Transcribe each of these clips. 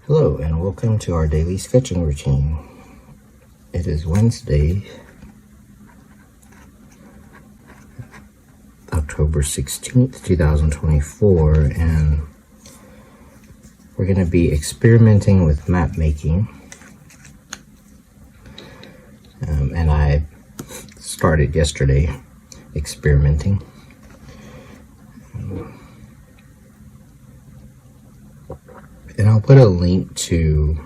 Hello and welcome to our daily sketching routine. It is Wednesday, October 16th, 2024, and we're going to be experimenting with map making. And I started yesterday experimenting. And I'll put a link to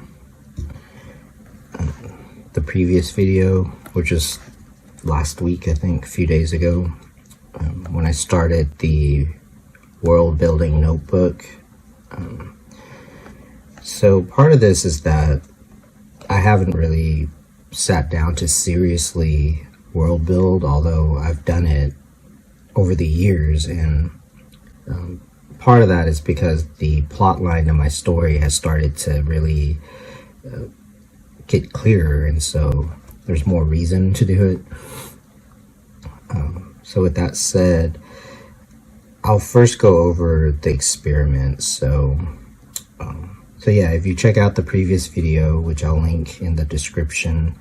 the previous video, which is last week, I think, a few days ago, when I started the world building notebook. So part of this is that I haven't really sat down to seriously world build, although I've done it over the years, and part of that is because the plot line of my story has started to really get clearer, and so there's more reason to do it. So with that said, I'll first go over the experiment. So yeah, if you check out the previous video, which I'll link in the description,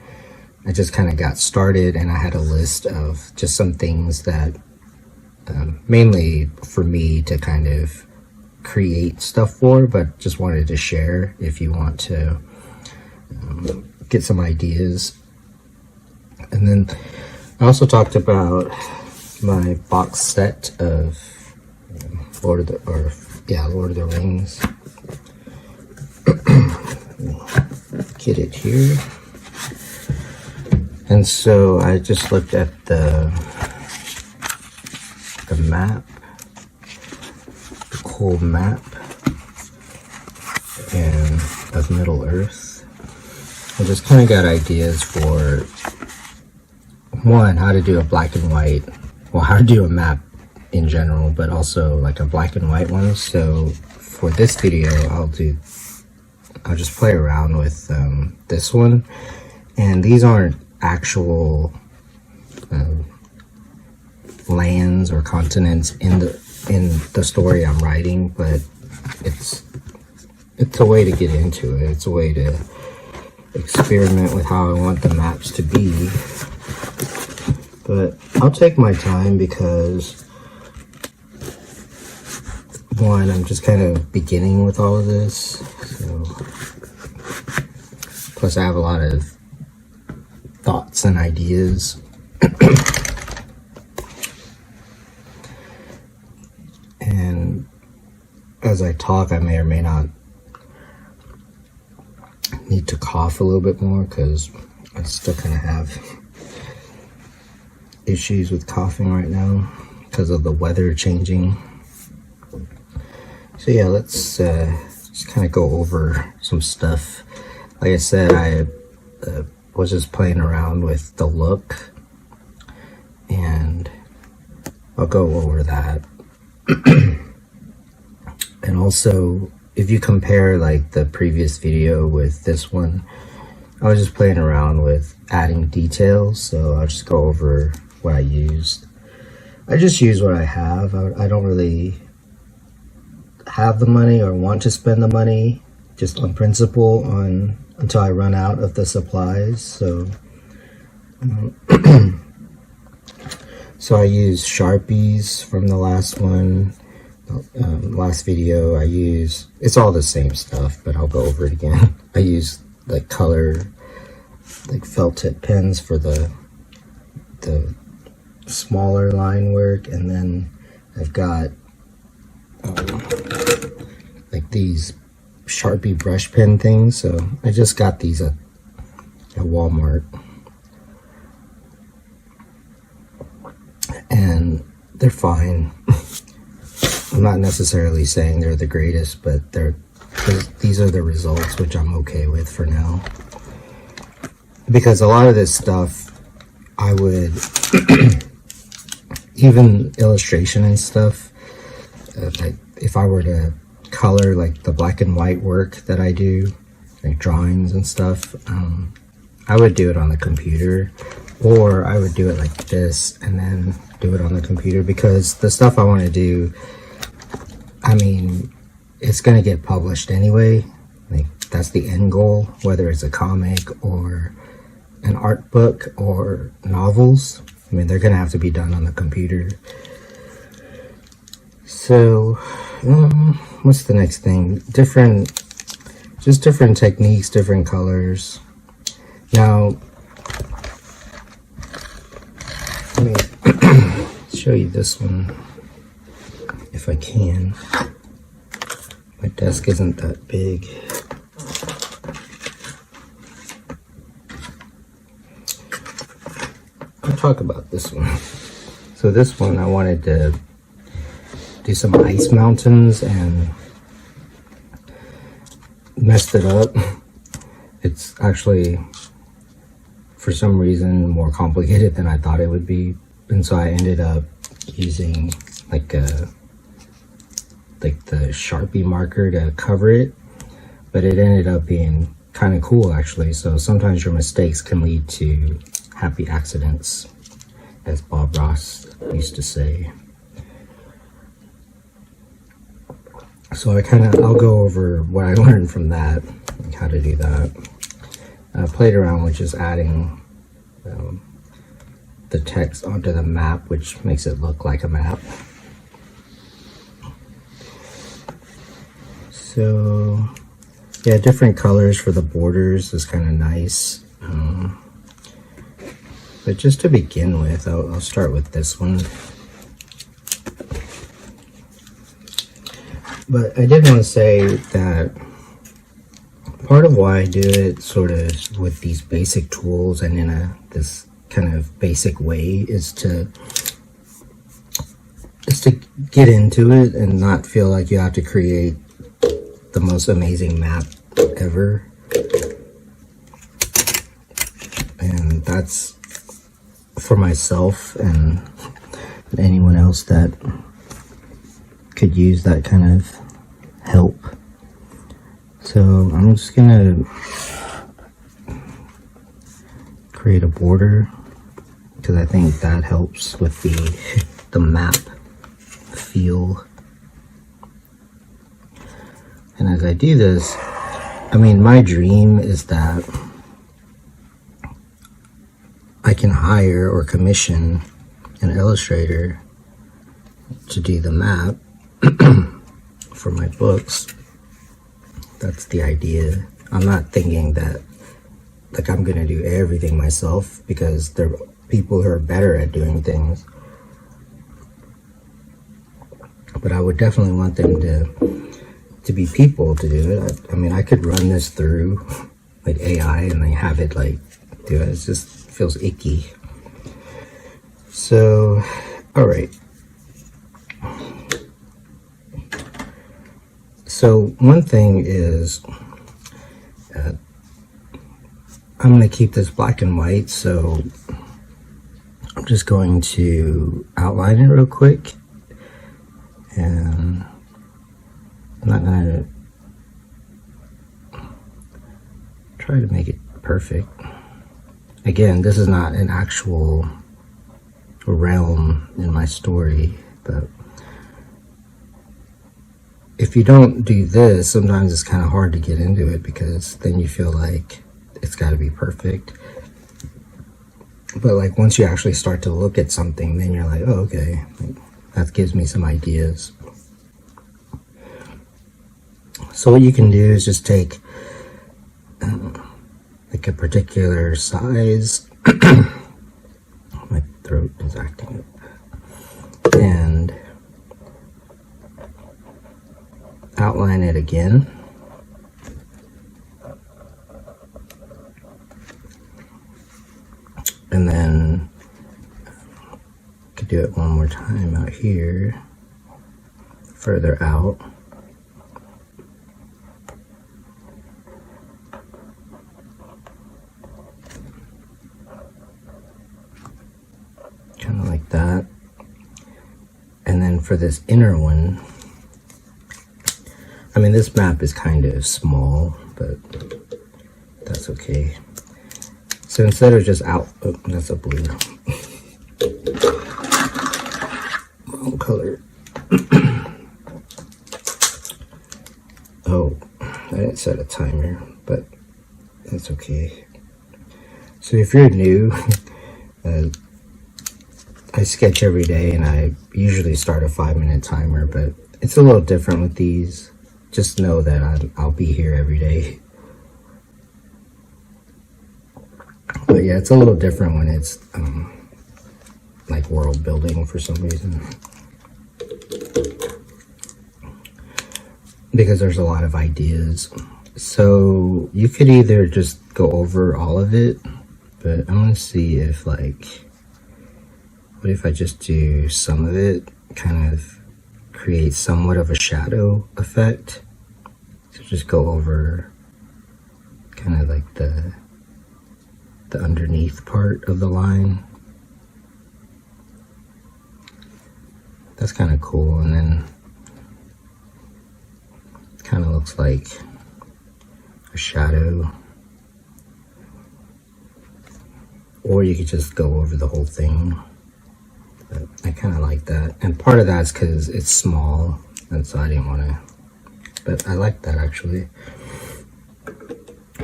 I just kind of got started and I had a list of just some things that mainly for me to kind of create stuff for, but just wanted to share if you want to get some ideas. And then I also talked about my box set of Lord of the Rings. Get it here. And so I just looked at the map, the cool map and of Middle Earth. I just kind of got ideas for one, how to do a black and white, well, how to do a map in general, but also like a black and white one. So for this video, I'll just play around with this one, and these aren't actual lands or continents in the story I'm writing, but it's a way to get into it. It's a way to experiment with how I want the maps to be. But I'll take my time because, one, I'm just kind of beginning with all of this. So, plus I have a lot of thoughts and ideas. And as I talk, I may or may not need to cough a little bit more because I still kind of have issues with coughing right now because of the weather changing. So yeah, let's just kind of go over some stuff. Like I said, I was just playing around with the look, and I'll go over that. And also, if you compare like the previous video with this one, I was just playing around with adding details, so I'll just go over what I used. I just use what I have. I don't really have the money or want to spend the money, just on principle, until I run out of the supplies. So so I use Sharpies from the last one. Last video I use, it's all the same stuff, but I'll go over it again. I use like color, like felt tip pens for the smaller line work, and then I've got like these Sharpie brush pen things. So I just got these at Walmart, and they're fine. I'm not necessarily saying they're the greatest, but these are the results, which I'm okay with for now. Because a lot of this stuff, I would, even illustration and stuff, like if I were to color like the black and white work that I do, like drawings and stuff, I would do it on the computer, or I would do it like this and then do it on the computer, because the stuff I want to do, I mean, it's gonna get published anyway. Like that's the end goal, whether it's a comic or an art book or novels. I mean, they're gonna have to be done on the computer. So what's the next thing? Just different techniques, different colors. Now let me show you this one if I can. My desk isn't that big. I'll talk about this one. So this one, I wanted to do some ice mountains and messed it up. It's actually, for some reason, more complicated than I thought it would be. And so I ended up using like the Sharpie marker to cover it, but it ended up being kind of cool actually. So sometimes your mistakes can lead to happy accidents, as Bob Ross used to say. So I'll go over what I learned from that, like how to do that. I played around with just adding the text onto the map, which makes it look like a map. So yeah, different colors for the borders is kind of nice. But just to begin with, I'll start with this one. But I did want to say that part of why I do it sort of with these basic tools and in this kind of basic way is to get into it and not feel like you have to create the most amazing map ever. And that's for myself and anyone else that could use that kind of help. So I'm just gonna create a border because I think that helps with the map feel. And as I do this, I mean, my dream is that I can hire or commission an illustrator to do the map for my books. That's the idea. I'm not thinking that like I'm gonna do everything myself, because there are people who are better at doing things. But I would definitely want them to be people to do it. I mean, I could run this through like AI and they have it like do it. It just feels icky. So, all right. So one thing is, I'm going to keep this black and white, so I'm just going to outline it real quick, and I'm not going to try to make it perfect. Again, this is not an actual realm in my story, but if you don't do this, sometimes it's kind of hard to get into it, because then you feel like it's got to be perfect. But like once you actually start to look at something, then you're like, oh, okay, that gives me some ideas. So what you can do is just take like a particular size. My throat is acting up. And outline it again. And then could do it one more time out here, further out. Kind of like that. And then for this inner one, I mean, this map is kind of small, but that's okay. So instead of just oh, that's a blue. Wrong color. Oh, I didn't didn't set a timer, but that's okay. So if you're new, I sketch every day and I usually start a 5-minute timer, but it's a little different with these. Just know that I'll be here every day. But yeah, it's a little different when it's like world building for some reason, because there's a lot of ideas. So you could either just go over all of it, but I want to see if, like, what if I just do some of it, kind of create somewhat of a shadow effect. So just go over kind of like the underneath part of the line. That's kind of cool. And then it kind of looks like a shadow. Or you could just go over the whole thing. But I kind of like that. And part of that's because it's small, and so I didn't want to, but I like that actually.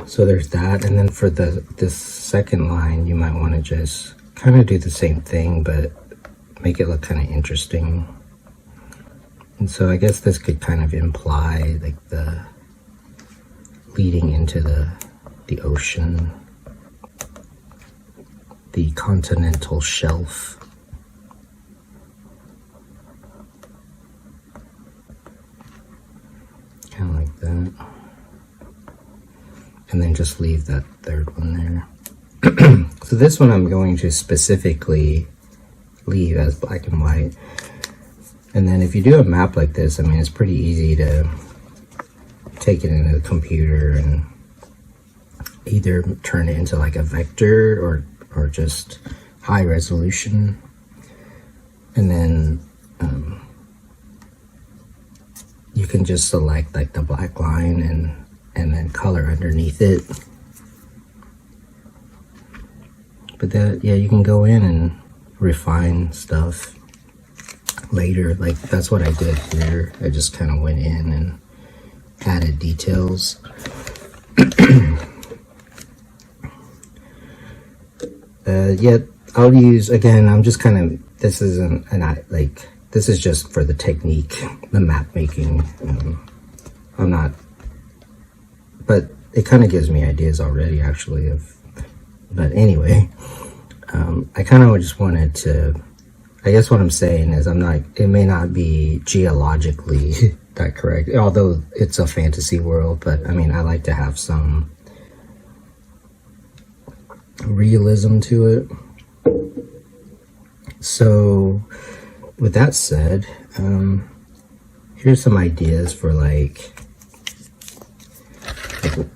So there's that. And then for this second line, you might want to just kind of do the same thing, but make it look kind of interesting. And so I guess this could kind of imply like the leading into the ocean, the continental shelf. Kind of like that. And then just leave that third one there. So this one I'm going to specifically leave as black and white. And then if you do a map like this, I mean, it's pretty easy to take it into the computer and either turn it into like a vector or just high resolution. And then you can just select like the black line and then color underneath it. But that, yeah, you can go in and refine stuff later. Like that's what I did here. I just kind of went in and added details. Yeah, I'll use, again, I'm just kind of, this isn't this is just for the technique, the map making. I'm not, but it kind of gives me ideas already actually but anyway, I kind of just wanted to, I guess what I'm saying is it may not be geologically that correct, although it's a fantasy world, but I mean, I like to have some realism to it. So with that said, here's some ideas for like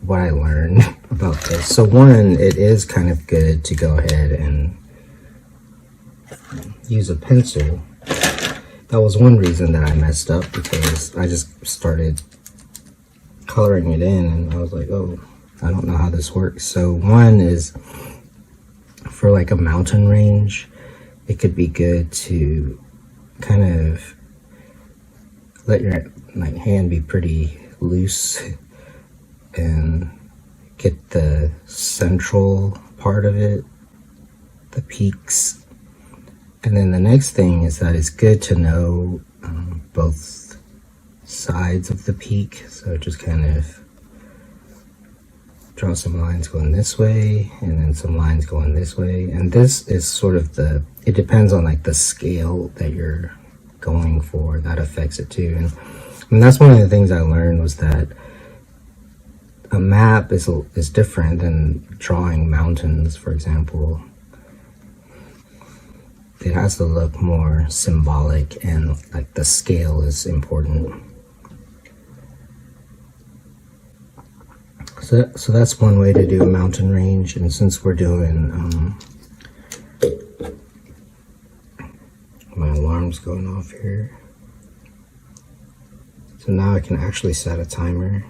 what I learned about this. So one, it is kind of good to go ahead and use a pencil. That was one reason that I messed up, because I just started coloring it in and I was like, oh, I don't know how this works. So one is for like a mountain range, it could be good to kind of let your like hand be pretty loose and get the central part of it, the peaks. And then the next thing is that it's good to know both sides of the peak. So just kind of draw some lines going this way and then some lines going this way. And this is sort of it depends on like the scale that you're going for, that affects it too. And that's one of the things I learned, was that a map is different than drawing mountains, for example. It has to look more symbolic, and like the scale is important. So that's one way to do a mountain range. And since we're doing, my alarm's going off here. So now I can actually set a timer.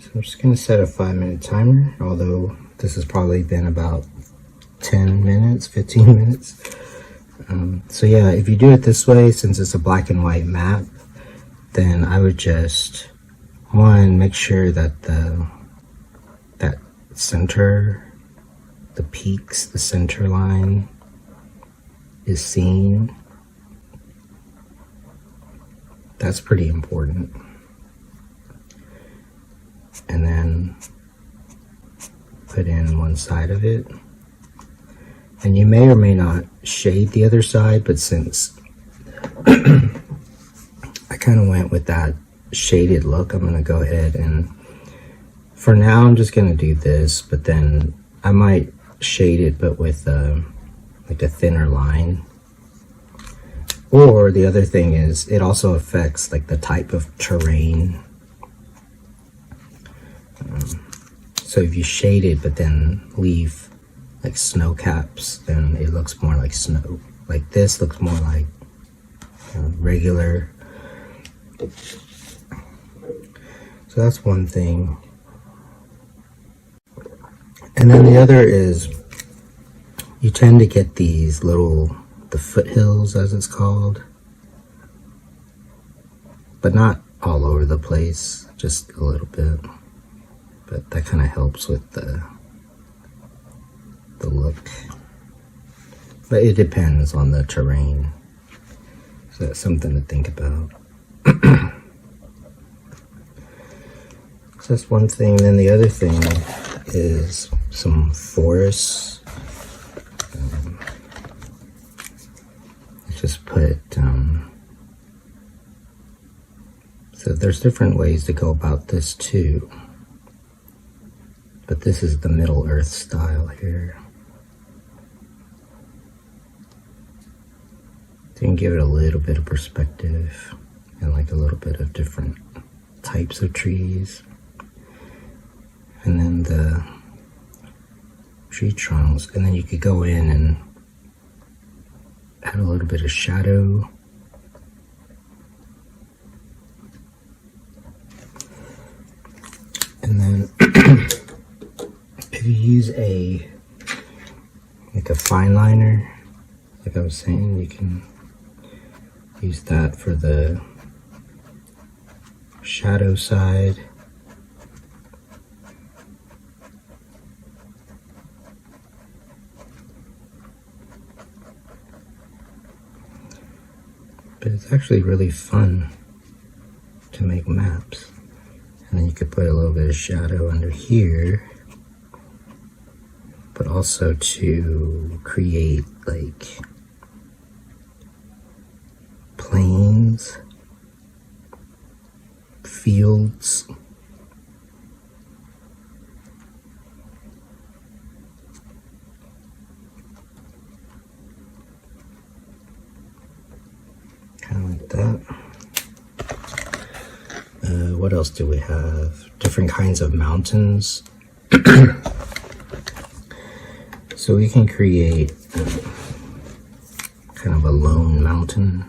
So I'm just gonna set a 5-minute timer, although this has probably been about 10 minutes, 15 minutes. So yeah, if you do it this way, since it's a black and white map, then I would just one, make sure that that center, the peaks, the center line is seen. That's pretty important. And then put in one side of it. And you may or may not shade the other side, but since I kind of went with that shaded look, I'm going to go ahead and for now I'm just going to do this, but then I might shade it but with like a thinner line. Or the other thing is it also affects like the type of terrain. So if you shade it but then leave like snow caps, then it looks more like snow. Like this looks more like regular. So that's one thing. And then the other is you tend to get these little, the foothills as it's called, but not all over the place, just a little bit. But that kind of helps with the look. But it depends on the terrain. So that's something to think about. So that's one thing. Then the other thing is some forests. Just put, so there's different ways to go about this too. But this is the Middle Earth style here. So you can give it a little bit of perspective and like a little bit of different types of trees. And then the tree trunks, and then you could go in and add a little bit of shadow. And then if you use like a fine liner, like I was saying, you can use that for the shadow side. But it's actually really fun to make maps. And then you could put a little bit of shadow under here, but also to create like plains, fields. Kind of like that. What else do we have? Different kinds of mountains. So we can create kind of a lone mountain.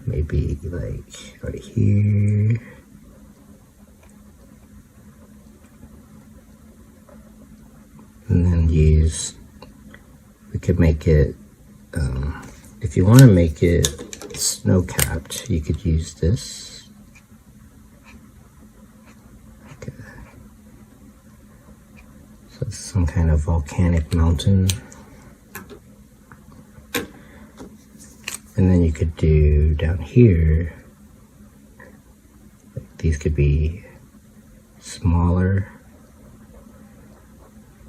Maybe like right here. And then we could make it, if you want to make it snow-capped, you could use this. Okay. So it's some kind of volcanic mountain. And then you could do down here, like these could be smaller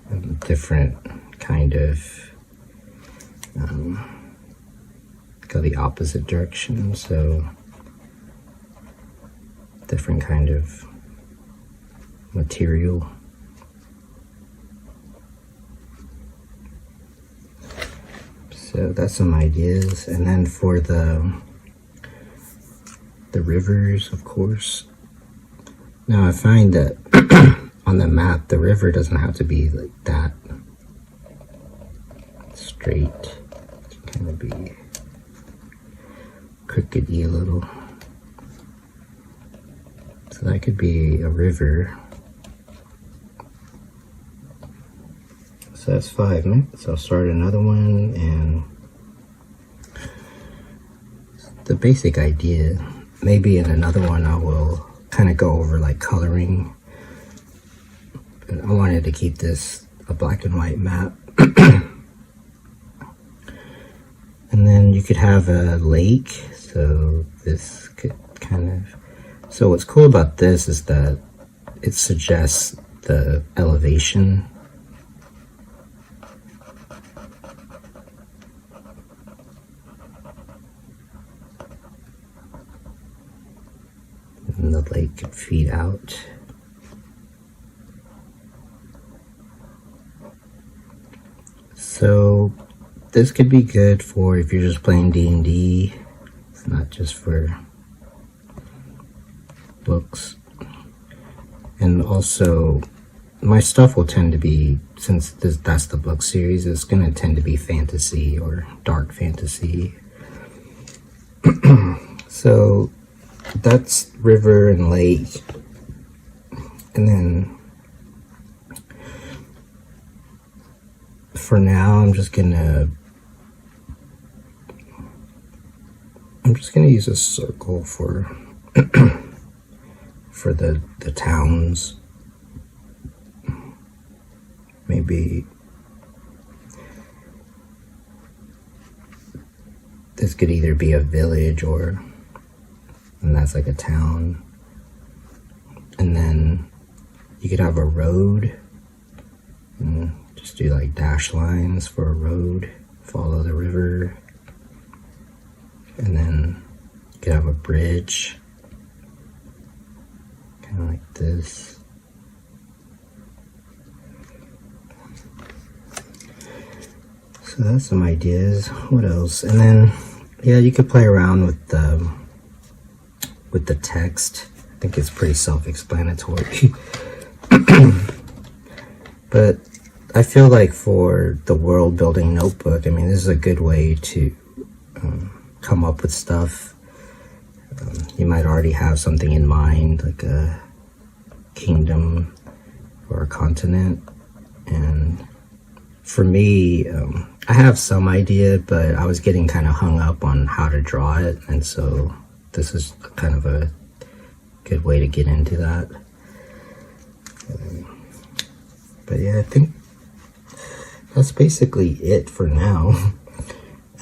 and different kind of, go the opposite direction, so different kind of material. So that's some ideas. And then for the rivers, of course. Now I find that on the map, the river doesn't have to be like that straight. It can kind of be crookedy a little. So that could be a river. So that's 5 minutes. I'll start another one, and the basic idea, maybe in another one I will kind of go over like coloring. I wanted to keep this a black and white map. And then you could have a lake, so this could kind of, so what's cool about this is that it suggests the elevation. And the lake could feed out. So this could be good for if you're just playing D&D. It's not just for books. And also, my stuff will tend to be, since that's the book series, it's going to tend to be fantasy or dark fantasy. So that's river and lake. And then for now, I'm just gonna use a circle for for the towns. Maybe this could either be a village and that's like a town. And then you could have a road and just do like dash lines for a road, follow the river. And then you could have a bridge, kind of like this. So that's some ideas. What else? And then, yeah, you could play around with the text. I think it's pretty self-explanatory. But I feel like for the world building notebook, I mean, this is a good way to come up with stuff. You might already have something in mind, like a kingdom or a continent. And for me, I have some idea, but I was getting kind of hung up on how to draw it. And so this is kind of a good way to get into that. But yeah, I think that's basically it for now.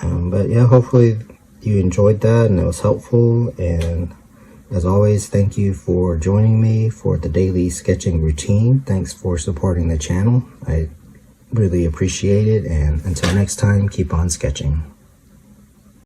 But yeah, hopefully you enjoyed that and it was helpful. And as always, thank you for joining me for the daily sketching routine. Thanks for supporting the channel. I really appreciate it. And until next time, keep on sketching.